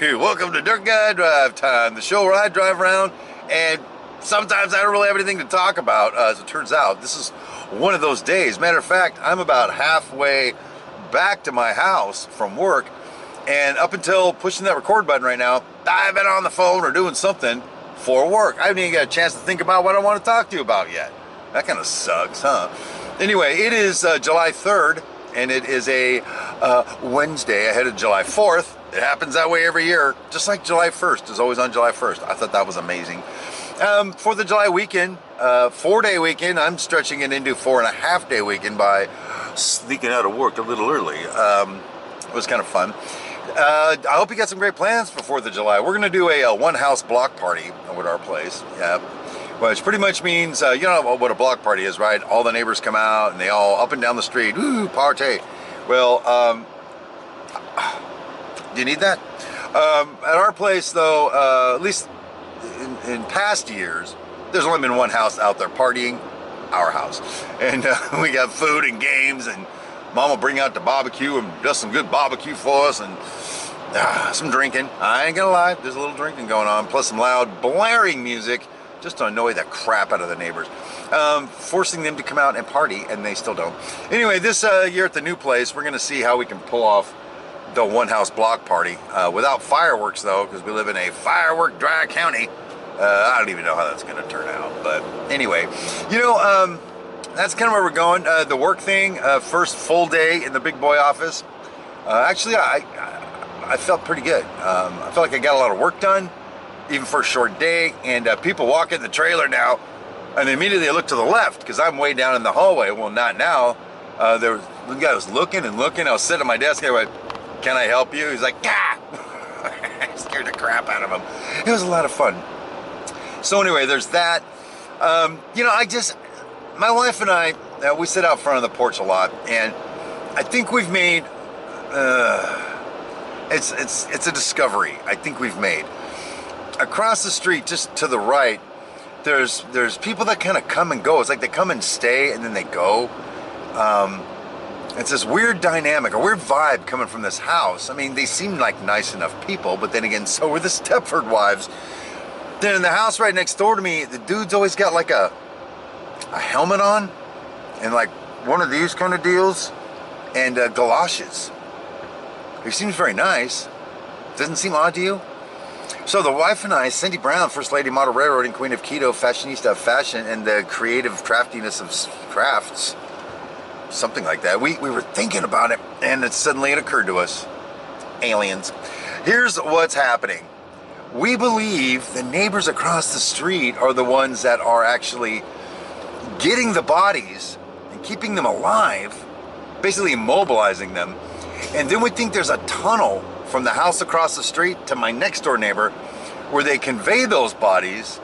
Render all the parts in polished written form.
Welcome to Dirt Guy Drive Time, the show where I drive around and sometimes I don't really have anything to talk about. As it turns out, this is one of those days. Matter of fact, I'm about halfway back to my house from work, and up until pushing that record button right now, I've been on the phone or doing something for work. I haven't even got a chance to think about what I want to talk to you about yet. That kind of sucks, huh? Anyway, it is July 3rd, and it is a Wednesday ahead of July 4th. It happens that way every year, just like July 1st is always on July 1st. I thought that was amazing. For the July weekend, 4-day weekend, I'm stretching it into 4.5-day weekend by sneaking out of work a little early. It was kind of fun. I hope you got some great plans for 4th of July. We're going to do a one-house block party at our place. Yeah. Which pretty much means, you know what a block party is, right? All the neighbors come out and they all up and down the street, ooh, party. Well, do you need that? At our place, though, at least in past years, there's only been one house out there partying, our house. And we got food and games, and Mom will bring out the barbecue and does some good barbecue for us, and some drinking. I ain't gonna lie, there's a little drinking going on, plus some loud blaring music just to annoy the crap out of the neighbors, forcing them to come out and party, and they still don't. Anyway, this year at the new place, we're gonna see how we can pull off the one house block party without fireworks, though, because we live in a firework dry county. I don't even know how that's going to turn out, but anyway, you know, that's kind of where we're going. The work thing, first full day in the big boy office. Actually, I felt pretty good. I felt like I got a lot of work done, even for a short day. And people walk in the trailer now, and immediately I look to the left because I'm way down in the hallway. Well, not now. There was one guy was looking and looking. I was sitting at my desk. I went, "Can I help you?" He's like, "Ah!" I scared the crap out of him. It was a lot of fun. So anyway, there's that. You know, my wife and I, we sit out front of the porch a lot, and I think we've made, it's a discovery I think we've made. Across the street, just to the right, there's people that kind of come and go. It's like they come and stay, and then they go. It's this weird dynamic, a weird vibe coming from this house. I mean, they seem like nice enough people, but then again, so are the Stepford wives. Then in the house right next door to me, the dude's always got like a helmet on, and like one of these kind of deals, and galoshes. He seems very nice. Doesn't seem odd to you? So the wife and I, Cindy Brown, First Lady Model Railroading, Queen of Keto, Fashionista of Fashion, and the creative craftiness of crafts, something like that. We were thinking about it, and suddenly it occurred to us. Aliens. Here's what's happening. We believe the neighbors across the street are the ones that are actually getting the bodies and keeping them alive, basically immobilizing them. And then we think there's a tunnel from the house across the street to my next door neighbor where they convey those bodies,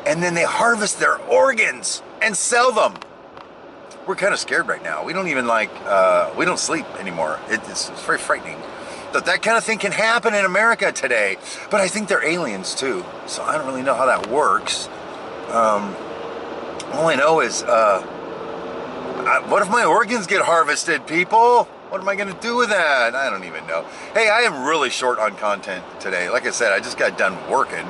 and then they harvest their organs and sell them. We're kind of scared right now. We don't even we don't sleep anymore. It's very frightening that kind of thing can happen in America today. But I think they're aliens too, so I don't really know how that works. All I know is, what if my organs get harvested, people? What am I going to do with that? I don't even know. Hey, I am really short on content today. Like I said, I just got done working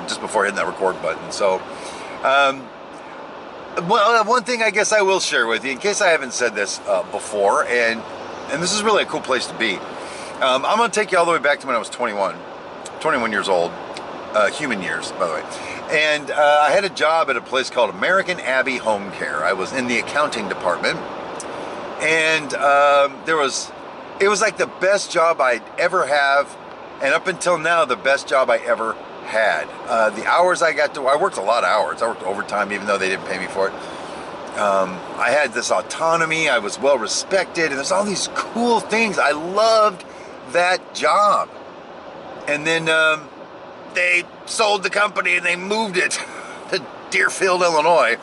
just before hitting that record button. So, well, one thing I guess I will share with you, in case I haven't said this before, and this is really a cool place to be. I'm going to take you all the way back to when I was 21 years old, human years, by the way. And I had a job at a place called American Abbey Home Care. I was in the accounting department, and it was like the best job I'd ever have, and up until now, the best job I ever had. The hours I worked a lot of hours. I worked overtime even though they didn't pay me for it. I had this autonomy. I was well respected, and there's all these cool things. I loved that job. And then they sold the company and they moved it to Deerfield, Illinois,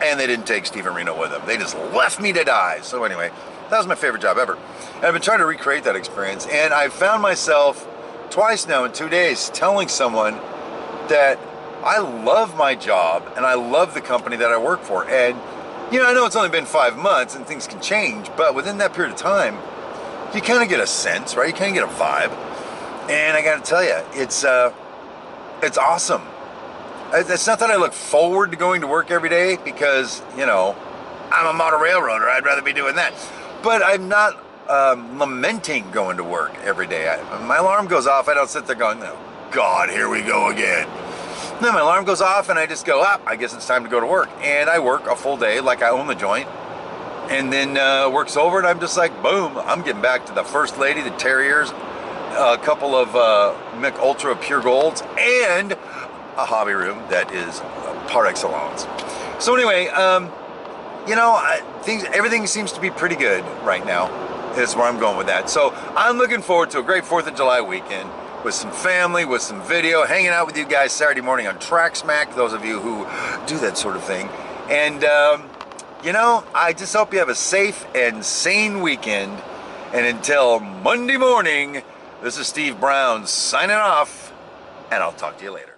and they didn't take Stephen Reno with them. They just left me to die. So anyway, that was my favorite job ever. And I've been trying to recreate that experience, and I found myself twice now in 2 days telling someone that I love my job and I love the company that I work for. And you know, I know it's only been 5 months and things can change, but within that period of time, you kind of get a sense, right? You kind of get a vibe. And I got to tell you, it's awesome. It's not that I look forward to going to work every day because, you know, I'm a model railroader. I'd rather be doing that. But I'm not lamenting going to work every day. My alarm goes off. I don't sit there going, oh, God, here we go again. Then my alarm goes off and I just go, I guess it's time to go to work. And I work a full day like I own the joint. And then work's over and I'm just like, boom, I'm getting back to the First Lady, the Terriers, a couple of Mick Ultra Pure Golds, and a hobby room that is par excellence. So anyway, you know, everything seems to be pretty good right now. Is where I'm going with that. So I'm looking forward to a great 4th of July weekend with some family, with some video, hanging out with you guys Saturday morning on Track Smack, those of you who do that sort of thing. And, you know, I just hope you have a safe and sane weekend. And until Monday morning, this is Steve Brown signing off, and I'll talk to you later.